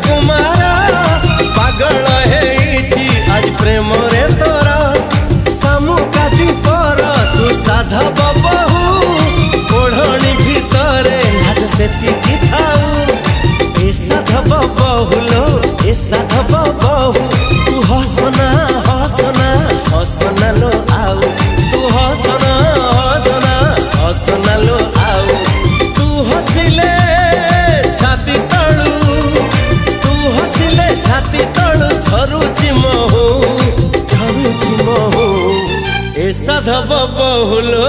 कुमार पागल है आज प्रेम रे तोरा सामुकाती पर तू साधव बहु ओढ़णी भितरे लाज सेतिकी थाऊ ए साधव बहुलो ए साधव बहु तू हसना हसना हसना लो आउ तू हसना हसना हसना लो आउ तू हसिले छाती तळू तू हसिले छाती तळू झरुची महू ए साधव बहुलो